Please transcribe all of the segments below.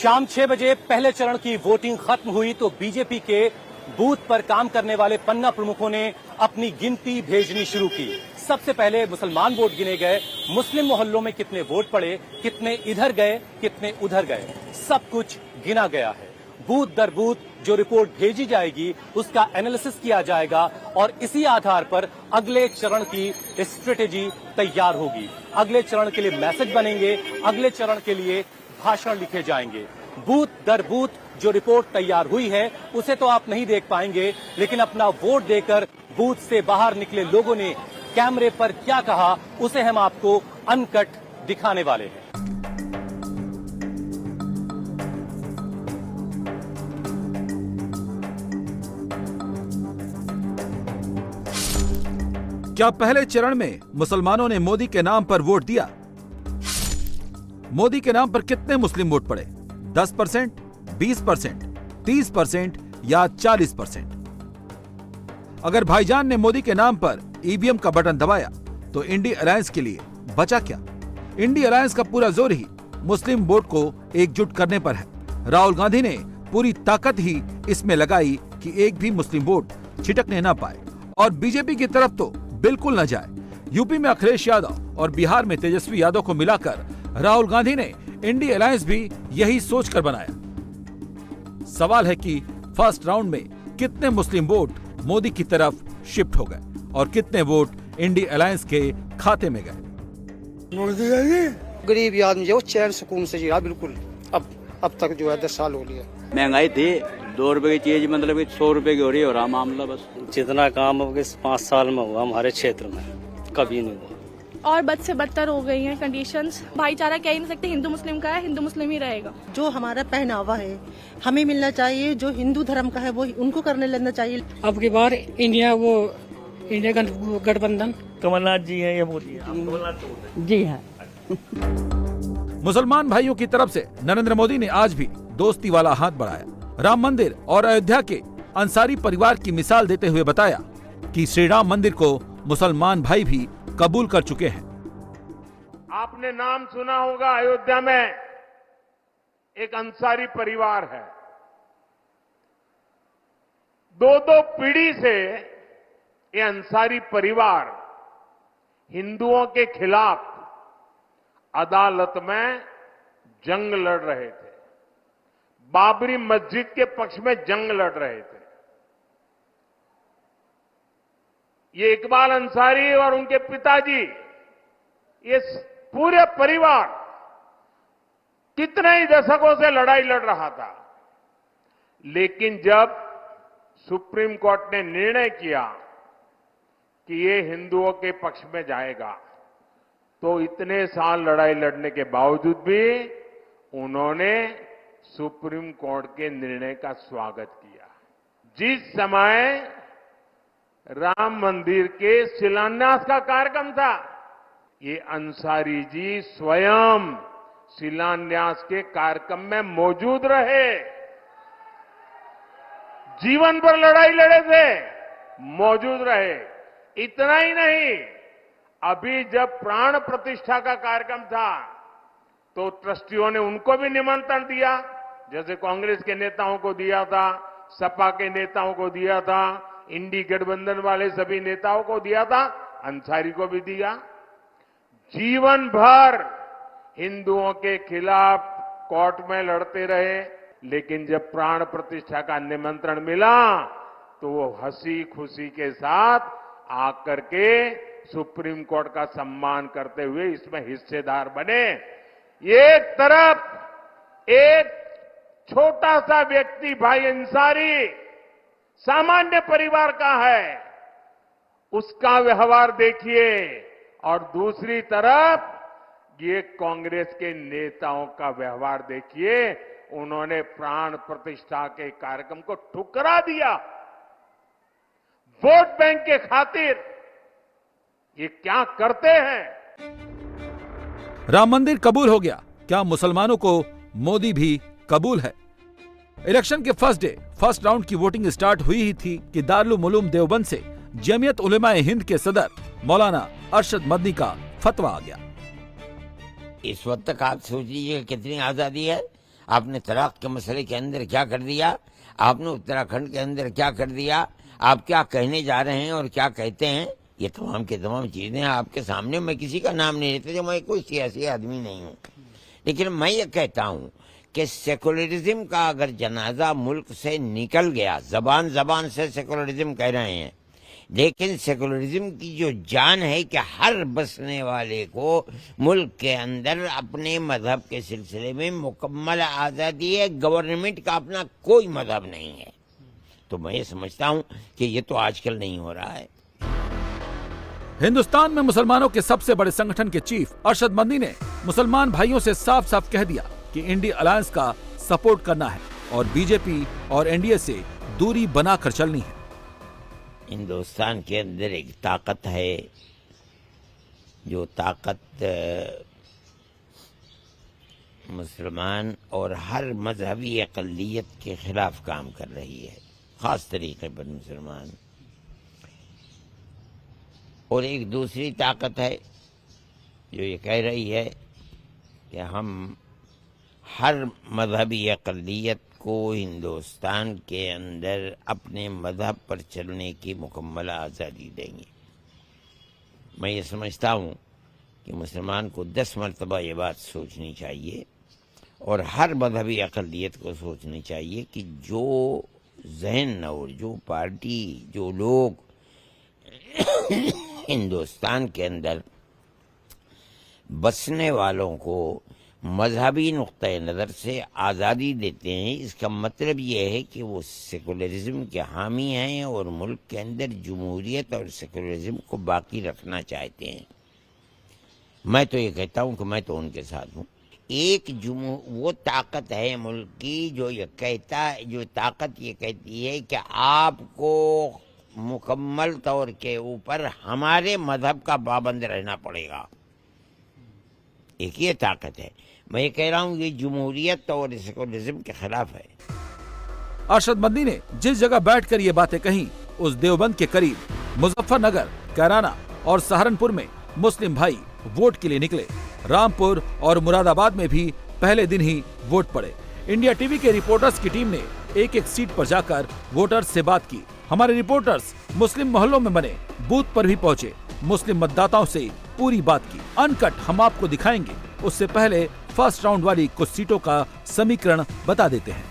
शाम 6 बजे पहले चरण की वोटिंग खत्म हुई तो बीजेपी के बूथ पर काम करने वाले पन्ना प्रमुखों ने अपनी गिनती भेजनी शुरू की। सबसे पहले मुसलमान वोट गिने गए। मुस्लिम मोहल्लों में कितने वोट पड़े, कितने इधर गए, कितने उधर गए, सब कुछ गिना गया है। बूथ दर बूथ जो रिपोर्ट भेजी जाएगी उसका एनालिसिस किया जाएगा और इसी आधार पर अगले चरण की स्ट्रेटेजी तैयार होगी। अगले चरण के लिए मैसेज बनेंगे, अगले चरण के लिए भाषण लिखे जाएंगे। बूथ दर बूथ जो रिपोर्ट तैयार हुई है उसे तो आप नहीं देख पाएंगे, लेकिन अपना वोट देकर बूथ से बाहर निकले लोगों ने कैमरे पर क्या कहा उसे हम आपको अनकट दिखाने वाले हैं। क्या पहले चरण में मुसलमानों ने मोदी के नाम पर वोट दिया? मोदी के नाम पर कितने मुस्लिम वोट पड़े? 10%, 20%, 30% या 40%? अगर भाईजान ने मोदी के नाम पर ईवीएम का बटन दबाया तो इंडी अलायंस के लिए बचा क्या? इंडी अलायंस का पूरा जोर ही मुस्लिम वोट को एकजुट करने पर है। राहुल गांधी ने पूरी ताकत ही इसमें लगाई कि एक भी मुस्लिम वोट छिटकने ना पाए और बीजेपी की तरफ तो बिल्कुल न जाए। यूपी में अखिलेश यादव और बिहार में तेजस्वी यादव को मिलाकर राहुल गांधी ने इंडी अलायंस भी यही सोचकर बनाया। सवाल है कि फर्स्ट राउंड में कितने मुस्लिम वोट मोदी की तरफ शिफ्ट हो गए और कितने वोट इंडी अलायंस के खाते में गए। गरीब आदमी जो चैन सुकून से जिया बिल्कुल। अब तक जो है 10 साल हो लिया। महंगाई थी 2 रुपए की चीज मतलब 100 रुपए की हो रही है और मामला बस। जितना काम अब 5 साल में हुआ हमारे क्षेत्र में कभी नहीं हुआ और बद से बदतर हो गई हैं कंडीशंस। भाईचारा कह ही नहीं सकते, हिंदू मुस्लिम का है, हिंदू मुस्लिम ही रहेगा। जो हमारा पहनावा है हमें मिलना चाहिए, जो हिंदू धर्म का है वो उनको करने लेना चाहिए। अब की बार इंडिया गठबंधन कमलनाथ जी हैं या मोदी हैं? जी हाँ। मुसलमान भाइयों की तरफ से नरेंद्र मोदी ने आज भी दोस्ती वाला हाथ बढ़ाया। राम मंदिर और अयोध्या के अंसारी परिवार की मिसाल देते हुए बताया कि श्री राम मंदिर को मुसलमान भाई भी कबूल कर चुके हैं। आपने नाम सुना होगा, अयोध्या में एक अंसारी परिवार है। 2 पीढ़ी से ये अंसारी परिवार हिंदुओं के खिलाफ अदालत में जंग लड़ रहे थे। बाबरी मस्जिद के पक्ष में जंग लड़ रहे थे। ये इकबाल अंसारी और उनके पिताजी, ये पूरे परिवार कितने ही दशकों से लड़ाई लड़ रहा था। लेकिन जब सुप्रीम कोर्ट ने निर्णय किया कि ये हिंदुओं के पक्ष में जाएगा, तो इतने साल लड़ाई लड़ने के बावजूद भी उन्होंने सुप्रीम कोर्ट के निर्णय का स्वागत किया। जिस समय राम मंदिर के शिलान्यास का कार्यक्रम था, ये अंसारी जी स्वयं शिलान्यास के कार्यक्रम में मौजूद रहे। जीवन भर लड़ाई लड़े थे, मौजूद रहे। इतना ही नहीं, अभी जब प्राण प्रतिष्ठा का कार्यक्रम था तो ट्रस्टियों ने उनको भी निमंत्रण दिया, जैसे कांग्रेस के नेताओं को दिया था, सपा के नेताओं को दिया था, इंडी गठबंधन वाले सभी नेताओं को दिया था, अंसारी को भी दिया। जीवन भर हिंदुओं के खिलाफ कोर्ट में लड़ते रहे, लेकिन जब प्राण प्रतिष्ठा का निमंत्रण मिला तो वो हंसी खुशी के साथ आकर के सुप्रीम कोर्ट का सम्मान करते हुए इसमें हिस्सेदार बने। एक तरफ एक छोटा सा व्यक्ति भाई अंसारी सामान्य परिवार का है, उसका व्यवहार देखिए, और दूसरी तरफ ये कांग्रेस के नेताओं का व्यवहार देखिए। उन्होंने प्राण प्रतिष्ठा के कार्यक्रम को ठुकरा दिया वोट बैंक के खातिर। ये क्या करते हैं? राम मंदिर कबूल हो गया, क्या मुसलमानों को मोदी भी कबूल है? इलेक्शन के फर्स्ट डे फर्स्ट राउंड की वोटिंग स्टार्ट हुई ही थी कि दारुल उलूम देवबंद से जमीयत उलेमाए हिंद के सदर मौलाना अरशद मदनी का फतवा आ गया। इस वक्त तक आप सोचिए कितनी आजादी है। आपने तलाक के मसले के अंदर क्या कर दिया, आपने उत्तराखंड के अंदर क्या कर दिया, आप क्या कहने जा रहे हैं और क्या कहते हैं, ये तमाम के तमाम चीजें आपके सामने। मैं किसी का नाम नहीं लेता, जो मैं कोई सियासी आदमी नहीं हूँ, लेकिन मैं ये कहता हूँ कि सेकुलरिज्म का अगर जनाजा मुल्क से निकल गया, जबान से सेकुलरिज्म कह रहे हैं, लेकिन सेकुलरिज्म की जो जान है कि हर बसने वाले को मुल्क के अंदर अपने मजहब के सिलसिले में मुकम्मल आज़ादी है, गवर्नमेंट का अपना कोई मजहब नहीं है, तो मैं ये समझता हूँ कि ये तो आजकल नहीं हो रहा है। हिंदुस्तान में मुसलमानों के सबसे बड़े संगठन के चीफ अरशद मंदी ने मुसलमान भाइयों से साफ साफ कह दिया कि इंडिया अलायंस का सपोर्ट करना है और बीजेपी और एनडीए से दूरी बनाकर चलनी है। हिंदुस्तान के अंदर एक ताकत है, जो ताकत मुसलमान और हर मजहबी अक़लियत के खिलाफ काम कर रही है, खास तरीके पर मुसलमान। और एक दूसरी ताकत है जो ये कह रही है कि हम हर मजहबी अक़लियत को हिंदुस्तान के अंदर अपने मजहब पर चलने की मुकम्मल आज़ादी देंगे। मैं ये समझता हूँ कि मुसलमान को 10 मरतबा ये बात सोचनी चाहिए और हर मजहबी अक़लियत को सोचनी चाहिए कि जो जहन और जो पार्टी, जो लोग हिंदुस्तान के अंदर बसने वालों को मजहबी नुक्ते नज़र से आज़ादी देते हैं, इसका मतलब ये है कि वो सेकुलरिज्म के हामी हैं और मुल्क के अंदर जमहूरियत और सेकुलरिज्म को बाकी रखना चाहते हैं। मैं तो ये कहता हूँ कि मैं तो उनके साथ हूँ। एक वो ताकत है मुल्क की जो ये ताकत ये कहती है कि आपको मुकम्मल तौर के ऊपर हमारे मजहब का पाबंद रहना पड़ेगा, एक ये ताकत है। मैं ये कह रहा हूँ ये जमहूरियत और सेकुलरिज्म के खिलाफ है। अरशद मंदी ने जिस जगह बैठकर ये बातें कही, उस देवबंद के करीब मुजफ्फरनगर, कैराना और सहारनपुर में मुस्लिम भाई वोट के लिए निकले। रामपुर और मुरादाबाद में भी पहले दिन ही वोट पड़े। इंडिया टीवी के रिपोर्टर्स की टीम ने एक एक सीट पर जाकर वोटर्स से बात की। हमारे रिपोर्टर्स मुस्लिम मोहल्लों में बने बूथ पर भी पहुंचे, मुस्लिम मतदाताओं से पूरी बात की। अनकट हम आपको दिखाएंगे, उससे पहले फर्स्ट राउंड वाली कुछ सीटों का समीकरण बता देते हैं।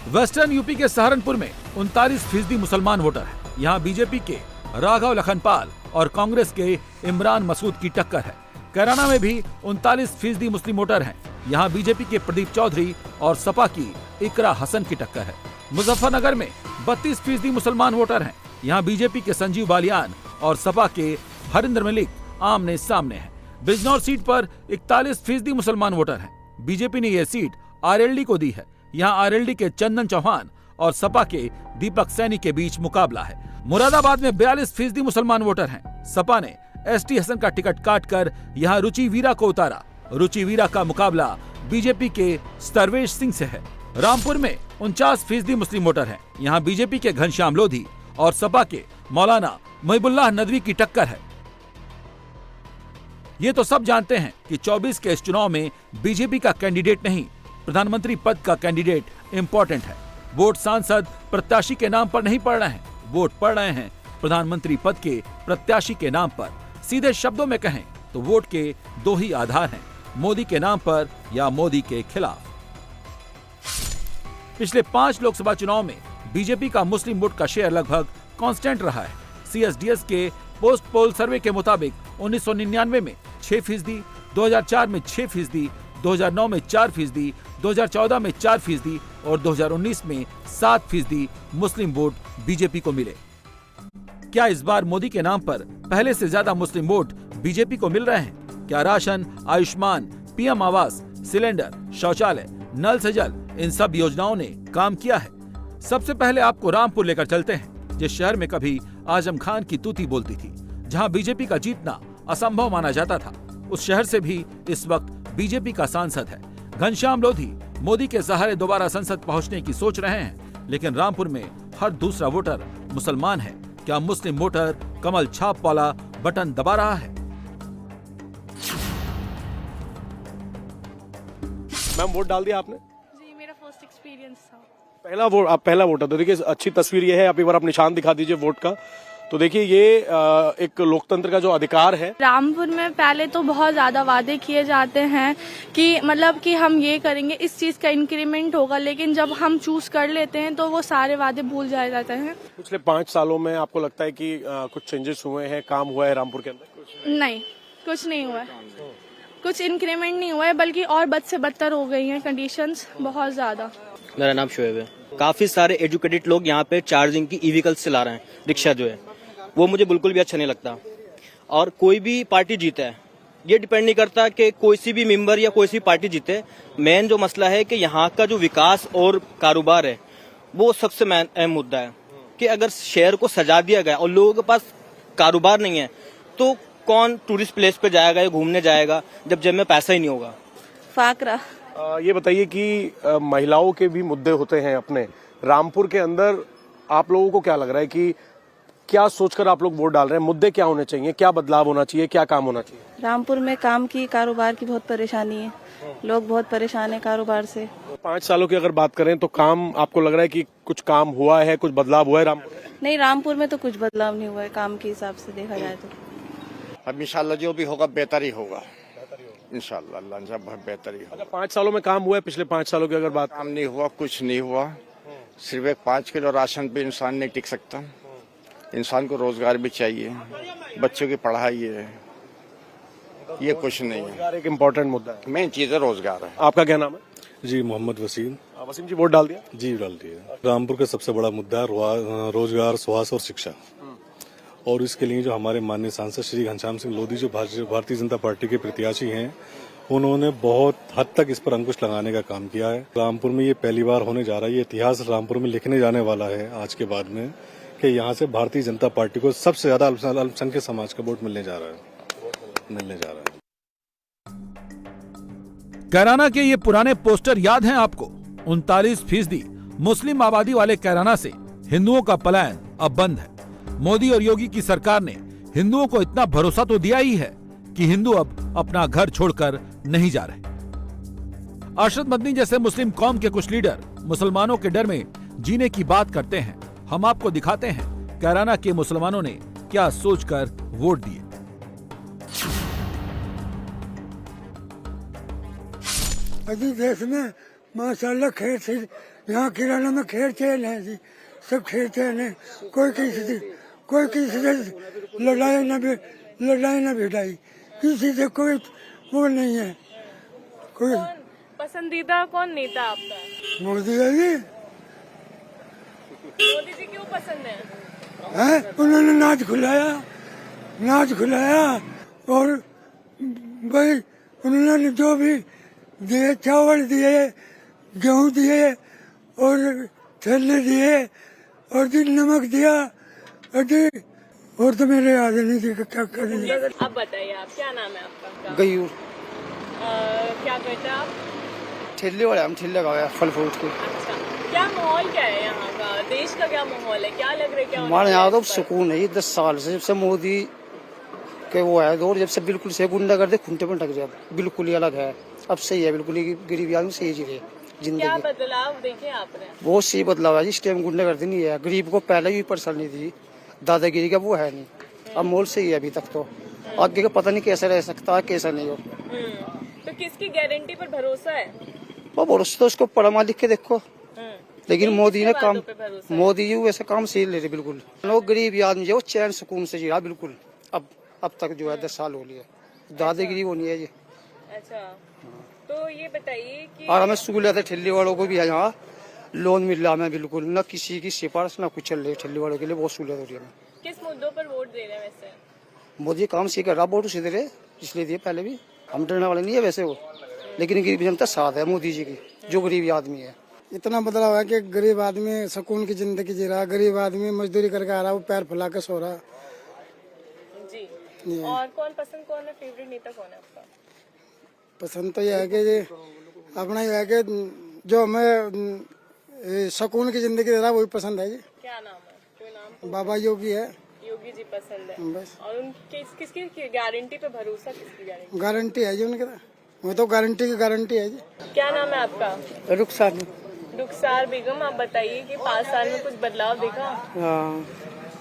वेस्टर्न यूपी के सहारनपुर में 39% मुसलमान वोटर हैं। यहाँ बीजेपी के राघव लखनपाल और कांग्रेस के इमरान मसूद की टक्कर है। कैराना में भी 39% मुस्लिम वोटर हैं। यहाँ बीजेपी के प्रदीप चौधरी और सपा की इकरा हसन की टक्कर है। मुजफ्फरनगर में 32% मुसलमान वोटर हैं। यहाँ बीजेपी के संजीव बालियान और सपा के हरिंदर मलिक आमने सामने हैं। बिजनौर सीट पर 41% मुसलमान वोटर हैं। बीजेपी ने यह सीट आरएलडी को दी है। यहाँ आरएलडी के चंदन चौहान और सपा के दीपक सैनी के बीच मुकाबला है। मुरादाबाद में 42% मुसलमान वोटर हैं। सपा ने एसटी हसन का टिकट काटकर यहाँ रुचि वीरा को उतारा। रुचि वीरा का मुकाबला बीजेपी के सर्वेश सिंह से है। रामपुर में 49% मुस्लिम वोटर हैं। यहाँ बीजेपी के घनश्याम लोधी और सपा के मौलाना मुहिबुल्लाह नदवी की टक्कर है। ये तो सब जानते हैं कि 24 के इस चुनाव में बीजेपी का कैंडिडेट नहीं, प्रधानमंत्री पद का कैंडिडेट इंपॉर्टेंट है। वोट सांसद प्रत्याशी के नाम पर नहीं पड़ रहे हैं, वोट पड़ रहे हैं प्रधानमंत्री पद के प्रत्याशी के नाम पर। सीधे शब्दों में कहें तो वोट के दो ही आधार हैं, मोदी के नाम पर या मोदी के खिलाफ। पिछले 5 लोकसभा चुनाव में बीजेपी का मुस्लिम वोट का शेयर लगभग कांस्टेंट रहा है। सीएसडीएस के पोस्ट पोल सर्वे के मुताबिक 1999 में 6%, 2004 में 6%, 2009 में 4%, 2014 में 4% और 2019 में 7% मुस्लिम वोट बीजेपी को मिले। क्या इस बार मोदी के नाम पर पहले से ज्यादा मुस्लिम वोट बीजेपी को मिल रहे हैं? क्या राशन, आयुष्मान, पीएम आवास, सिलेंडर, शौचालय, नल से जल, इन सब योजनाओं ने काम किया है? सबसे पहले आपको रामपुर लेकर चलते हैं, जिस शहर में कभी आजम खान की तूती बोलती थी, जहां बीजेपी का जीतना असंभव माना जाता था। उस शहर से भी इस वक्त बीजेपी का सांसद है घनश्याम लोधी। मोदी के सहारे दोबारा संसद पहुंचने की सोच रहे हैं, लेकिन रामपुर में हर दूसरा वोटर मुसलमान है। क्या मुस्लिम वोटर कमल छाप वाला बटन दबा रहा है? मैम वोट डाल दिया आपने? जी मेरा फर्स्ट एक्सपीरियंस था। पहला वोट है तो देखिए अच्छी तस्वीर ये है। आप एक बार आप निशान दिखा दीजिए वोट का। तो देखिए ये एक लोकतंत्र का जो अधिकार है। रामपुर में पहले तो बहुत ज्यादा वादे किए जाते हैं कि मतलब कि हम ये करेंगे, इस चीज का इंक्रीमेंट होगा, लेकिन जब हम चूज कर लेते हैं तो वो सारे वादे भूल जाए जाते हैं। पिछले 5 सालों में आपको लगता है कि कुछ चेंजेस हुए हैं, काम हुआ है रामपुर के अंदर? नहीं, कुछ नहीं हुआ है, कुछ इंक्रीमेंट नहीं हुआ है, बल्कि और बद से बदतर हो गई हैं कंडीशंस बहुत ज्यादा। मेरा नाम शोएब है। काफी सारे एजुकेटेड लोग यहाँ पे चार्जिंग की ई व्हीकल्स चला रहे हैं, रिक्शा जो है वो मुझे बिल्कुल भी अच्छा नहीं लगता। और कोई भी पार्टी जीते है, ये डिपेंड नहीं करता कि कोई सी भी मेंबर या कोई सी पार्टी जीते। मेन जो मसला है कि यहाँ का जो विकास और कारोबार है वो सबसे अहम मुद्दा है कि अगर शहर को सजा दिया गया और लोगों के पास कारोबार नहीं है तो कौन टूरिस्ट प्लेस पे जाएगा या घूमने जाएगा जब जेब में पैसा ही नहीं होगा। फाकरा। ये बताइए कि महिलाओं के भी मुद्दे होते हैं अपने रामपुर के अंदर। आप लोगों को क्या लग रहा है कि क्या सोचकर आप लोग वोट डाल रहे हैं? मुद्दे क्या होने चाहिए, क्या बदलाव होना चाहिए, क्या काम होना चाहिए? रामपुर में काम की, कारोबार की बहुत परेशानी है, लोग बहुत परेशान है कारोबार से। 5 सालों की अगर बात करें तो काम आपको लग रहा है कि कुछ काम हुआ है, कुछ बदलाव हुआ है रामपुर? नहीं, रामपुर में तो कुछ बदलाव नहीं हुआ है काम के हिसाब से देखा जाए तो। अब इंशाल्लाह जो भी होगा बेहतर ही होगा, इंशाल्लाह अल्लाह से बेहतर ही होगा। 5 सालों में काम हुआ है? पिछले 5 सालों की अगर बात? काम नहीं हुआ, कुछ नहीं हुआ। सिर्फ एक 5 किलो राशन पे इंसान नहीं टिक सकता। इंसान को रोजगार भी चाहिए, बच्चों की पढ़ाई है, ये कुछ नहीं है। रोजगार एक इम्पोर्टेंट मुद्दा है, मेन चीज है रोजगार है। आपका क्या नाम है? जी मोहम्मद वसीम। वसीम जी वोट डाल दिया? जी डाल दिया। रामपुर का सबसे बड़ा मुद्दा है रोजगार, स्वास्थ्य और शिक्षा। और इसके लिए जो हमारे माननीय सांसद श्री घनश्याम सिंह लोधी जो भारतीय जनता पार्टी के प्रत्याशी हैं, उन्होंने बहुत हद तक इस पर अंकुश लगाने का काम किया है। रामपुर में ये पहली बार होने जा रहा है, ये इतिहास रामपुर में लिखने जाने वाला है आज के बाद में कि यहाँ से भारतीय जनता पार्टी को सबसे ज्यादा अल्पसंख्यक समाज का वोट मिलने जा रहा है। कैराना के ये पुराने पोस्टर याद हैं आपको? 39% मुस्लिम आबादी वाले कैराना से हिंदुओं का पलायन अब बंद है। मोदी और योगी की सरकार ने हिंदुओं को इतना भरोसा तो दिया ही है कि हिंदू अब अपना घर छोड़कर नहीं जा रहे। अरशद मदनी जैसे मुस्लिम कौम के कुछ लीडर मुसलमानों के डर में जीने की बात करते हैं। हम आपको दिखाते हैं कैराना के मुसलमानों ने क्या सोचकर वोट दिए। अभी देश में माशाल्लाह खैर से, यहाँ किराना में खैर चैन है जी, सब खैर चैन है। कोई किसी से लड़ाई न भिड़ाई, किसी से कोई वो नहीं है। कोई पसंदीदा कौन नेता आपका? मोदी है जी। मोदी जी क्यों पसंद है? उन्होंने नाच खुलाया और भाई उन्होंने जो भी दिए, चावल दिए, गेहूं दिए और छल्ले दिए और नमक दिया और तो मेरे याद नहीं थी क्या करेंगे। आप बताइए, आप क्या नाम है आपका? गयूर। क्या करते हैं आप? ठेले वाले, हम ठेले लगाए फल फ्रूट के। अच्छा, क्या माहौल क्या है यहाँ का? देश का क्या माहौल है? क्या लग रहा है? क्या हमारे यहाँ तो सुकून है। 10 साल से जब से मोदी के वो है दौर, जब से बिल्कुल से गुंडागर्दी खुंटे में ढक जाता, बिल्कुल ही अलग है। अब सही है, बिल्कुल ही गरीबी आदमी सही जी रहे जिंदगी। क्या बदलाव देखे आपने? बहुत सही बदलाव है जी। इस टाइम गुंडागर्दी नहीं है, गरीब को पहले भी परेशानी थी, दादागिरी का वो है नहीं। अब मोल सही है अभी तक तो, आगे का पता नहीं कैसा रह सकता है कैसा नहीं हो। तो किसकी गारंटी पर भरोसा है? वो भरोसा तो उसको पढ़ा लिख के देखो। लेकिन मोदी ने काम, मोदी जी वैसे काम सही ले रहे बिल्कुल। लोग गरीब आदमी जो चैन सुकून से जी रहा बिल्कुल। अब तक जो है 10 साल हो लिया, दादागिरी वो नहीं है जी। अच्छा, तो ये बताइए कि और हमें सहूलियत है ठेले वालों को भी है, यहाँ लोन मिल रहा है बिल्कुल, न किसी की सिफारिश न कुछ चल रही है। ठेले वालों के लिए बहुत सहूलियत हो रही है। किस मुद्दों पर वोट दे रहे हैं वैसे? मोदी काम सही कर रहा, वोट उसी दे रहे, इसलिए दिए। पहले भी हम डरने वाले नहीं है वैसे वो, लेकिन गरीब जनता साथ है मोदी जी की, जो गरीब आदमी है। इतना बदलाव है कि गरीब आदमी सुकून की जिंदगी जी रहा, गरीब आदमी मजदूरी करके आ रहा, वो पैर फैला के सो रहा जी। और कौन पसंद, कौन है फेवरेट नेता, कौन है आपका? पसंद तो यह है कि अपना यह है कि जो हमें सुकून की जिंदगी दे रहा वही पसंद है जी। क्या नाम है? कोई नाम? बाबा योगी है। योगी जी पसंद है बस। और उनकी किसकी गारंटी पे भरोसा? किसकी गारंटी? गारंटी है जी उनके। वो तो गारंटी की गारंटी है जी। क्या नाम है आपका? रुखसार। रुखसार बेगम, आप बताइए कि 5 साल में कुछ बदलाव देखा? हाँ,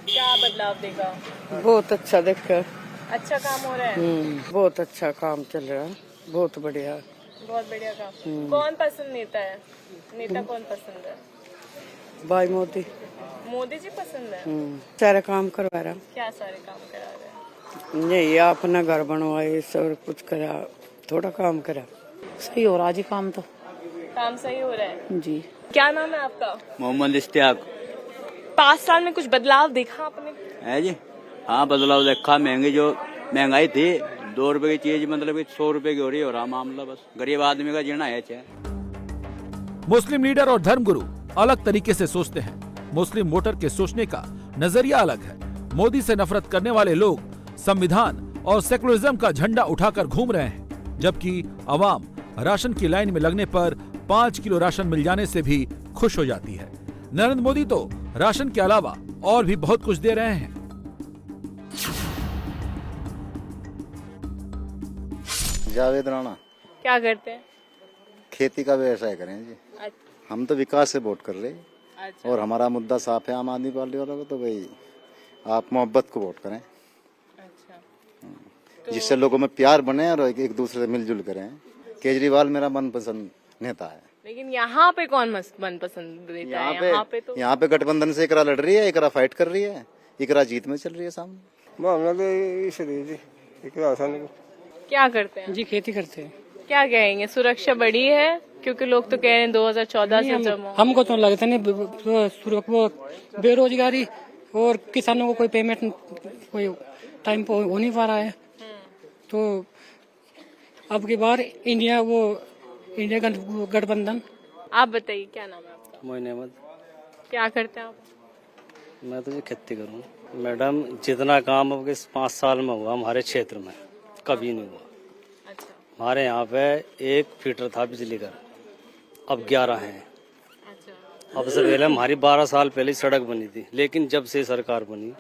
क्या बदलाव देखा? बहुत अच्छा देखा। अच्छा काम हो रहा है? बहुत अच्छा काम चल रहा है, बहुत बढ़िया। बहुत बढ़िया काम। कौन पसंद नेता है? नेता कौन पसंद है? भाई मोदी। मोदी जी पसंद है? सारे काम करवा रहा। क्या सारे काम करा रहे हैं? यही अपना घर बनवाए, सब कुछ करा, थोड़ा काम करा। सही हो रहा जी काम तो। काम सही हो रहा है जी। क्या नाम है आपका? मोहम्मद इश्तियाक 5 साल में कुछ बदलाव देखा आपने? है जी। हाँ, बदलाव देखा। महंगाई थी 2 रुपए की चीज मतलब 100 रुपए की हो रही है, और मामला बस गरीब आदमी का जीना है। मुस्लिम लीडर और धर्मगुरु अलग तरीके से सोचते हैं। मुस्लिम वोटर के सोचने का नजरिया अलग है। मोदी से नफरत करने वाले लोग संविधान और सेकुलरिज्म का झंडा उठाकर घूम रहे हैं, जबकि अवाम राशन की लाइन में लगने पर 5 किलो राशन मिल जाने से भी खुश हो जाती है। नरेंद्र मोदी तो राशन के अलावा और भी बहुत कुछ दे रहे हैं। जावेद राणा। क्या करते हैं? खेती का व्यवसाय करें जी। अच्छा। हम तो विकास से वोट कर ले। अच्छा। और हमारा मुद्दा साफ है आम आदमी पार्टी वालों को, तो भाई आप मोहब्बत को वोट करें। अच्छा। जिससे लोगों में प्यार बने और एक दूसरे से मिलजुल करें। केजरीवाल मेरा मनपसंद नेता है। लेकिन यहाँ पे कौन मनपसंद नेता है? यहाँ पे गठबंधन से एकरा लड़ रही है, एकरा फाइट कर रही है, एकरा जीत में चल रही है सामने। क्या करते हैं? जी खेती करते हैं। क्या कहेंगे, सुरक्षा बढ़ी है? क्योंकि लोग तो कह रहे हैं 2014 से जमा। हमको तो लगता नहीं, वो बेरोजगारी और किसानों को कोई पेमेंट कोई टाइम पे हो नहीं पा रहा है। तो अब की बार इंडिया गठबंधन। आप बताइए क्या नाम है आपका? मोइन अहमद। क्या करते हैं आप? मैं तो जी खेती करूँ मैडम। जितना काम अब 5 साल में हुआ हमारे क्षेत्र में कभी नहीं हुआ। अच्छा। हमारे यहाँ पे 1 फीटर था बिजली का, अब 11 हैं। अच्छा। अब से पहले हमारी 12 साल पहले सड़क बनी थी, लेकिन जब से सरकार बनी,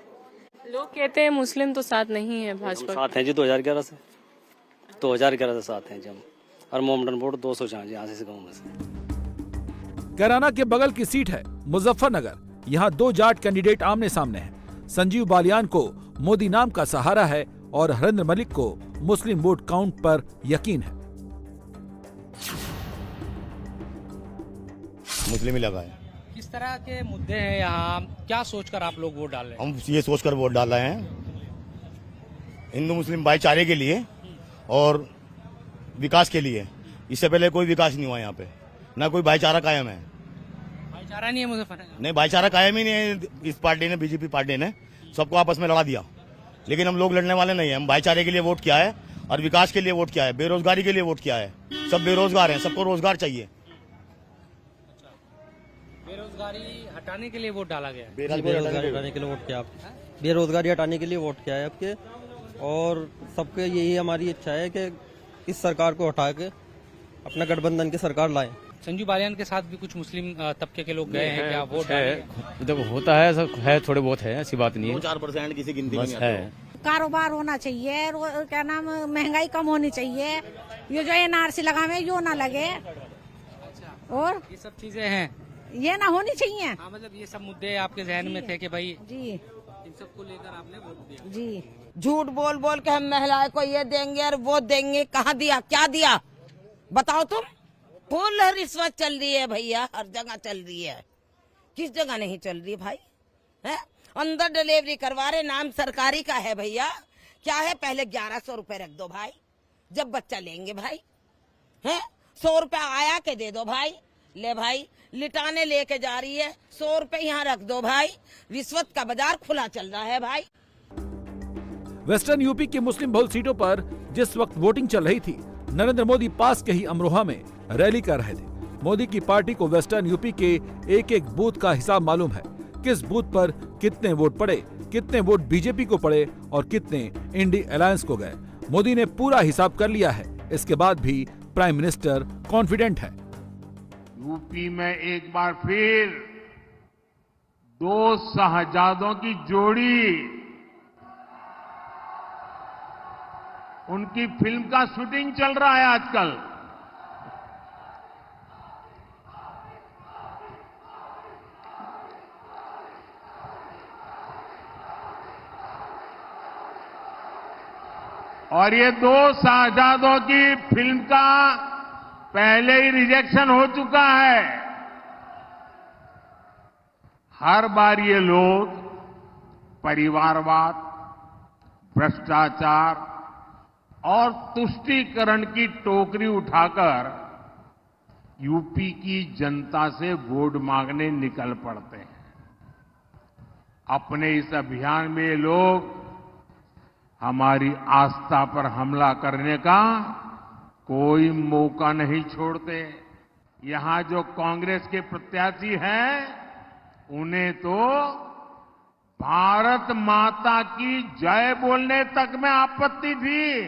लोग कहते हैं मुस्लिम तो साथ नहीं है भाजपा। साथ हैं जी 2011 से। 2011 से साथ हैं जी हम। और मोमडन वोट 200 यहाँ से गाँव में से। कैराना के बगल की सीट है मुजफ्फरनगर। यहाँ 2 जाट कैंडिडेट आमने सामने हैं। संजीव बालियान को मोदी नाम का सहारा है और हरेंद्र मलिक को मुस्लिम वोट काउंट पर यकीन है। मुस्लिम ही लगा है। किस तरह के मुद्दे हैं यहाँ, क्या सोचकर आप लोग वोट डाल रहे हैं? हम ये सोचकर वोट डाल रहे हैं हिंदू मुस्लिम भाईचारे के लिए और विकास के लिए। इससे पहले कोई विकास नहीं हुआ यहाँ पे, ना कोई भाईचारा कायम है। भाईचारा नहीं है मुजफ्फरनगर? नहीं, भाईचारा कायम ही नहीं है। इस पार्टी ने, बीजेपी पार्टी ने सबको आपस में लड़ा दिया। लेकिन हम लोग लड़ने वाले नहीं है। हम भाईचारे के लिए वोट किया है और विकास के लिए वोट किया है, बेरोजगारी के लिए वोट किया है। सब बेरोजगार हैं, सबको रोजगार चाहिए। बेरोजगारी हटाने के लिए वोट डाला गया है। बेरोजगारी हटाने के लिए वोट किया आपने? बेरोजगारी हटाने के लिए वोट किया है आपके, और सबके यही हमारी इच्छा है कि इस सरकार को हटा के अपना गठबंधन की सरकार लाएं। संजीव बालियान के साथ भी कुछ मुस्लिम तबके के लोग गए हैं क्या वोट डालने? देखो होता है, सब है, थोड़े बहुत है, ऐसी बात नहीं है। 4% किसी गिनती बस में है। कारोबार होना चाहिए, क्या नाम, महंगाई कम होनी चाहिए। ये जो एनआरसी लगावे यो ना लगे। और ये सब चीजें हैं, ये ना होनी चाहिए। हाँ, मतलब ये सब मुद्दे आपके जहन में थे कि भाई जी इन सबको लेकर आपने वोट दिया? जी। झूठ बोल बोल के हम महिलाएं को ये देंगे और वो देंगे, कहाँ दिया, क्या दिया, बताओ तुम। फुल रिश्वत चल रही है भैया, हर जगह चल रही है। किस जगह नहीं चल रही भाई? है अंदर डिलीवरी करवा रहे, नाम सरकारी का है भैया। क्या है, पहले 1100 रुपए रख दो भाई, जब बच्चा लेंगे भाई। है 100 रुपया आया के दे दो भाई। ले भाई, लिटाने लेके जा रही है, 100 रुपए यहाँ रख दो भाई। रिश्वत का बाजार खुला चल रहा है भाई। वेस्टर्न यूपी की मुस्लिम बहुल सीटों पर जिस वक्त वोटिंग चल रही थी, नरेंद्र मोदी पास के ही अमरोहा में रैली कर रहे थे। मोदी की पार्टी को वेस्टर्न यूपी के एक एक बूथ का हिसाब मालूम है, किस बूथ पर कितने वोट पड़े, कितने वोट बीजेपी को पड़े और कितने इंडी अलायंस को गए। मोदी ने पूरा हिसाब कर लिया है। इसके बाद भी प्राइम मिनिस्टर कॉन्फिडेंट है। यूपी में एक बार फिर 2 शहजादों की जोड़ी उनकी फिल्म का शूटिंग चल रहा है आजकल। और ये 2 शहजादों की फिल्म का पहले ही रिजेक्शन हो चुका है। हर बार ये लोग परिवारवाद, भ्रष्टाचार और तुष्टीकरण की टोकरी उठाकर यूपी की जनता से वोट मांगने निकल पड़ते हैं। अपने इस अभियान में ये लोग हमारी आस्था पर हमला करने का कोई मौका नहीं छोड़ते। यहां जो कांग्रेस के प्रत्याशी हैं, उन्हें तो भारत माता की जय बोलने तक में आपत्ति थी।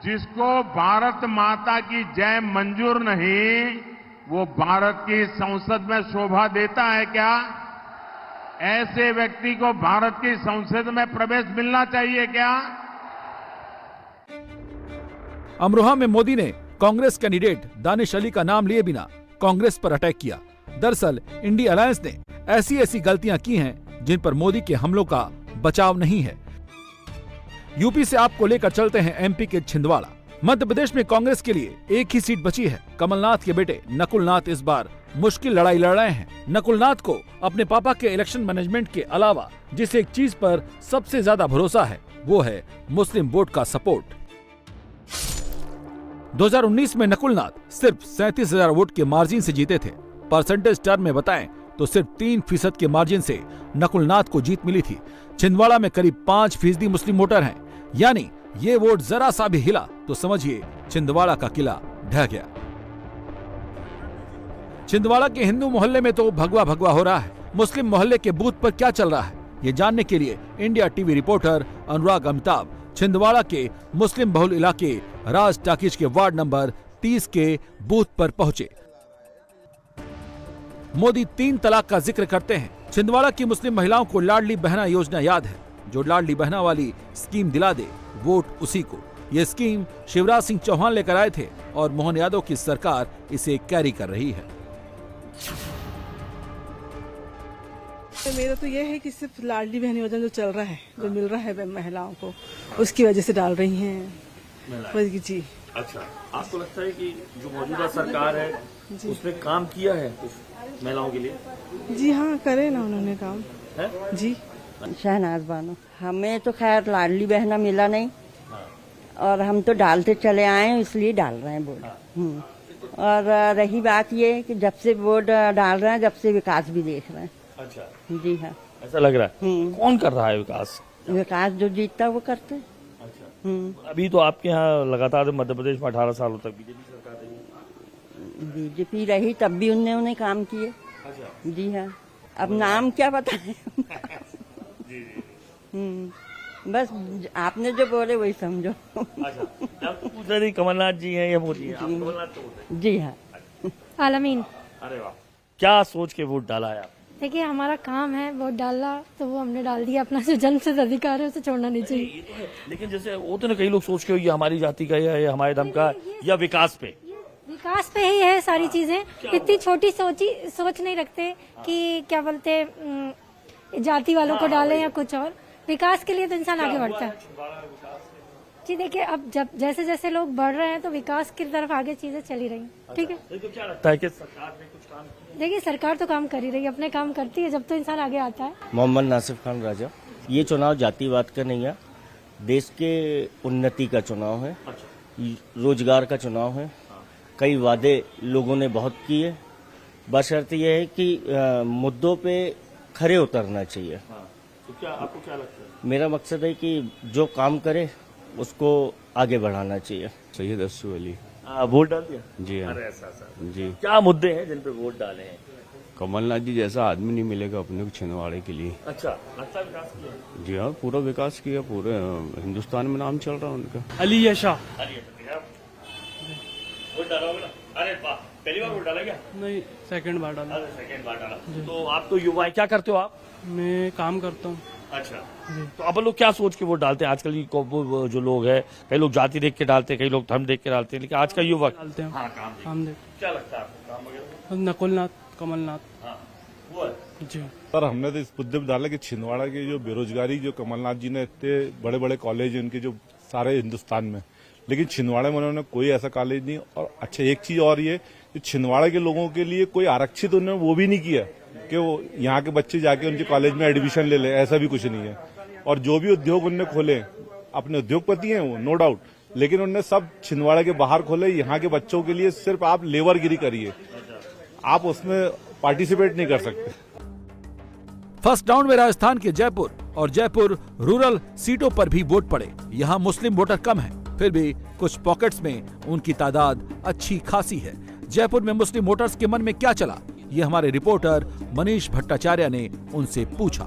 जिसको भारत माता की जय मंजूर नहीं, वो भारत की संसद में शोभा देता है क्या? ऐसे व्यक्ति को भारत की संसद में प्रवेश मिलना चाहिए क्या? अमरोहा में मोदी ने कांग्रेस कैंडिडेट दानिश अली का नाम लिए बिना कांग्रेस पर अटैक किया। दरअसल इंडिया अलायंस ने ऐसी गलतियां की हैं जिन पर मोदी के हमलों का बचाव नहीं है। यूपी से आपको लेकर चलते हैं एमपी के छिंदवाड़ा। मध्य प्रदेश में कांग्रेस के लिए एक ही सीट बची है। कमलनाथ के बेटे नकुलनाथ इस बार मुश्किल लड़ाई लड़ रहे हैं। नकुलनाथ को अपने पापा के इलेक्शन मैनेजमेंट के अलावा जिस एक चीज पर सबसे ज्यादा भरोसा है, वो है मुस्लिम वोट का सपोर्ट। 2019 में नकुलनाथ सिर्फ 37,000 वोट के मार्जिन से जीते थे। परसेंटेज टर्म में बताएं तो सिर्फ 3% के मार्जिन से नकुलनाथ को जीत मिली थी। छिंदवाड़ा में करीब 5% मुस्लिम वोटर हैं, यानी ये वोट जरा सा भी हिला तो समझिए छिंदवाड़ा का किला ढह गया। छिंदवाड़ा के हिंदू मोहल्ले में तो भगवा भगवा हो रहा है। मुस्लिम मोहल्ले के बूथ पर क्या चल रहा है, ये जानने के लिए इंडिया टीवी रिपोर्टर अनुराग अमिताभ छिंदवाड़ा के मुस्लिम बहुल इलाके राज टाकिज के वार्ड नंबर 30 के बूथ पर पहुंचे। मोदी 3 तलाक का जिक्र करते हैं। छिंदवाड़ा की मुस्लिम महिलाओं को लाडली बहना योजना याद है। जो लाडली बहना वाली स्कीम दिला दे, वोट उसी को। ये स्कीम शिवराज सिंह चौहान लेकर आए थे और मोहन यादव की सरकार इसे कैरी कर रही है। मेरा तो ये है कि सिर्फ लाडली बहन योजना जो चल रहा है, जो मिल रहा है महिलाओं को, उसकी वजह से डाल रही हैं जी। अच्छा, आपको लगता है कि जो मौजूदा सरकार है उसने काम किया है कुछ महिलाओं के लिए? जी हाँ, करे ना उन्होंने काम है? जी। शहनाज बानो, हमें तो खैर लाडली बहना मिला नहीं और हम तो डालते चले आए, इसलिए डाल रहे हैं वोट। और रही बात ये कि जब से वोट डाल रहे हैं, जब से विकास भी देख रहे हैं। अच्छा, जी हाँ, ऐसा लग रहा है। कौन कर रहा है विकास? विकास जो जीतता है वो करते हैं। अच्छा, अभी तो आपके यहाँ लगातार मध्य प्रदेश में 18 सालों तक बीजेपी सरकार रही। बीजेपी रही तब भी उन्होंने काम किए। अच्छा, जी हाँ, अब नाम क्या बताएं? बस आपने जो बोले वही समझो। अच्छा, पूछ रही कमलनाथ जी हैं या मोदी हैं? कमलनाथ तो जी हाँ। आलमीन। अरे वाह, क्या सोच के वोट डाला है आप? देखिए, हमारा काम है वोट डालना, तो वो हमने डाल दिया। अपना जो जनसित अधिकार है उसे छोड़ना नहीं चाहिए। लेकिन जैसे वो तो कई लोग सोच के ये हमारी जाति का या हमारे धर्म का या विकास पे, विकास पे ही है सारी चीजें। इतनी छोटी सोच नहीं रखते कि क्या बोलते जाति वालों को डालें या कुछ और। विकास के लिए तो इंसान आगे बढ़ता है जी। देखिए, अब जब जैसे जैसे लोग बढ़ रहे हैं तो विकास की तरफ आगे चीजें चली रही। ठीक है, तो क्या लगता है कि सरकार ने कुछ काम किया? देखिए, सरकार तो काम कर ही रही है, अपने काम करती है, जब तो इंसान आगे आता है। मोहम्मद नासिफ खान राजा। ये चुनाव जातिवाद का नहीं है, देश के उन्नति का चुनाव है, रोजगार का चुनाव है। कई वादे लोगों ने बहुत किए, बशर्ते यह है कि मुद्दों पे खरे उतरना चाहिए। तो क्या आपको क्या लगता है? मेरा मकसद है कि जो काम करे उसको आगे बढ़ाना चाहिए। सैयद अस्सू अली। वोट डाल दिया? जी हाँ। अरे ऐसा जी। क्या मुद्दे हैं जिन पे वोट डाले हैं? कमलनाथ जी जैसा आदमी नहीं मिलेगा अपने को छिंदवाड़े के लिए। अच्छा, लगता है विकास किया? जी हाँ, पूरा विकास किया, पूरे हिंदुस्तान में नाम चल रहा है उनका। अली यशा। वोट डाला होगा ना? अरे वाह, पहली बार वोट डाला क्या? नहीं, सेकंड बार डाला। सेकंड बार डाला। तो आप तो युवा हैं, क्या करते हो आप? मैं काम करता हूँ। अच्छा, तो अब लोग क्या सोच के वोट डालते हैं? आजकल की जो लोग हैं, कई लोग जाति देख के डालते हैं, कई लोग धर्म देख के डालते हैं, लेकिन आज का युवा डालते हैं। हाँ, काम हम देख क्या लगता है आपको काम वगैरह? नकुलनाथ कमलनाथ। हाँ, वो है जी सर, हमने तो इस मुद्दे पर डाला कि छिंदवाड़ा की जो बेरोजगारी, जो कमलनाथ जी ने इतने बड़े बड़े कॉलेज हैं उनके जो सारे हिंदुस्तान में, लेकिन छिंदवाड़ा में उन्होंने कोई ऐसा कॉलेज नहीं। और अच्छा, एक चीज और ये कि छिंदवाड़ा के लोगों के लिए कोई आरक्षित उन्होंने वो भी नहीं किया कि वो यहाँ के बच्चे जाके उनके कॉलेज में एडमिशन ले ले, ऐसा भी कुछ नहीं है। और जो भी उद्योग उन्होंने खोले, अपने उद्योगपति हैं वो, नो डाउट, लेकिन उन्होंने सब छिंदवाड़ा के बाहर खोले। यहाँ के बच्चों के लिए सिर्फ आप लेबरगिरी करिए, आप उसमें पार्टिसिपेट नहीं कर सकते। फर्स्ट राउंड में राजस्थान के जयपुर और जयपुर रूरल सीटों पर भी वोट पड़े। यहाँ मुस्लिम वोटर कम हैं, फिर भी कुछ पॉकेट्स में उनकी तादाद अच्छी खासी है। जयपुर में मुस्लिम वोटर्स के मन में क्या चला, ये हमारे रिपोर्टर मनीष भट्टाचार्य ने उनसे पूछा।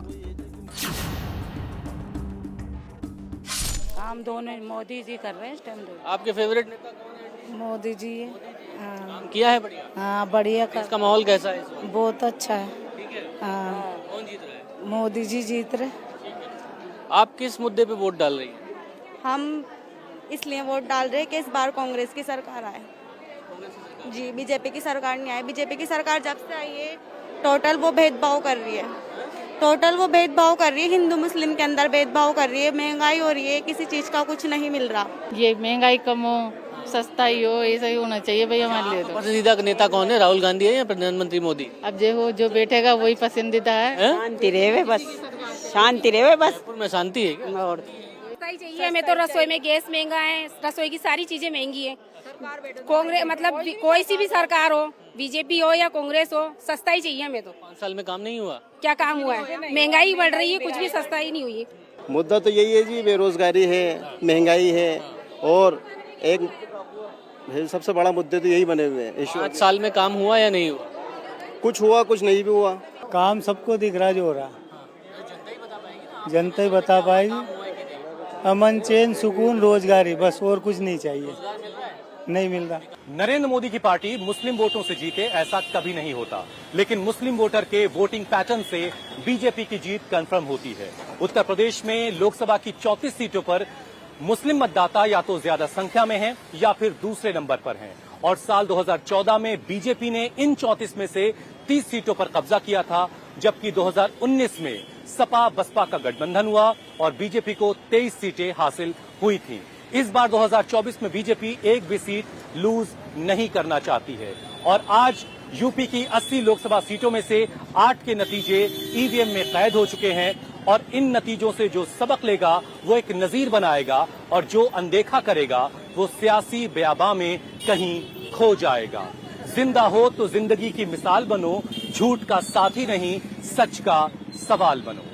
हम दोनों मोदी जी कर रहे हैं इस टाइम। आपके फेवरेट नेता कौन है? मोदी जी है। काम किया है बढ़िया? हाँ, बढ़िया। इसका माहौल कैसा है इस वक्त? बहुत अच्छा है। ठीक है। हाँ, कौन जीत रहा है? मोदी जी जीत रहे। आप किस मुद्दे पे वोट डाल रही हैं? हम इसलिए वोट डाल रहे हैं कि इस बार कांग्रेस की सरकार आए जी, बीजेपी की सरकार नहीं आई। बीजेपी की सरकार जब से आई है टोटल वो भेदभाव कर रही है, हिंदू मुस्लिम के अंदर भेदभाव कर रही है, महंगाई हो रही है, किसी चीज का कुछ नहीं मिल रहा। ये महंगाई कम हो, सस्ता ही हो, ऐसा ही होना चाहिए भाई हमारे लिए। तो पसंदीदा नेता कौन है, राहुल गांधी है या प्रधानमंत्री मोदी? अब जो बैठेगा वही पसंदीदा है। शांति रहे बस, शांति रहे बस। में शांति है क्या? और सही चाहिए हमें तो। रसोई में गैस महंगा है, रसोई की सारी चीजें महंगी है। कांग्रेस मतलब कोई सी भी सरकार हो, बीजेपी हो या कांग्रेस हो, सस्ता ही चाहिए हमें तो। 5 साल में काम नहीं हुआ? क्या काम हुआ है? महंगाई बढ़ रही है, कुछ भी सस्ता ही नहीं हुई है। मुद्दा तो यही है जी, बेरोजगारी है, महंगाई है, और एक सबसे बड़ा मुद्दे तो यही बने हुए हैं। 5 साल में काम हुआ या नहीं हुआ? कुछ हुआ, कुछ नहीं भी हुआ। काम सबको दिख रहा जो हो रहा, जनता ही बता पाएगी। अमन, चैन, सुकून, रोजगारी, बस और कुछ नहीं चाहिए। नहीं मिल रहा। नरेंद्र मोदी की पार्टी मुस्लिम वोटों से जीते ऐसा कभी नहीं होता, लेकिन मुस्लिम वोटर के वोटिंग पैटर्न से बीजेपी की जीत कंफर्म होती है। उत्तर प्रदेश में लोकसभा की 34 सीटों पर मुस्लिम मतदाता या तो ज्यादा संख्या में हैं या फिर दूसरे नंबर पर हैं। और साल 2014 में बीजेपी ने इन 34 में से 30 सीटों पर कब्जा किया था, जबकि 2019 में सपा बसपा का गठबंधन हुआ और बीजेपी को 23 सीटें हासिल हुई थी। इस बार 2024 में बीजेपी एक भी सीट लूज नहीं करना चाहती है। और आज यूपी की 80 लोकसभा सीटों में से 8 के नतीजे ईवीएम में कैद हो चुके हैं और इन नतीजों से जो सबक लेगा वो एक नजीर बनाएगा और जो अनदेखा करेगा वो सियासी बयाबा में कहीं खो जाएगा। जिंदा हो तो जिंदगी की मिसाल बनो, झूठ का साथी नहीं, सच का सवाल बनो।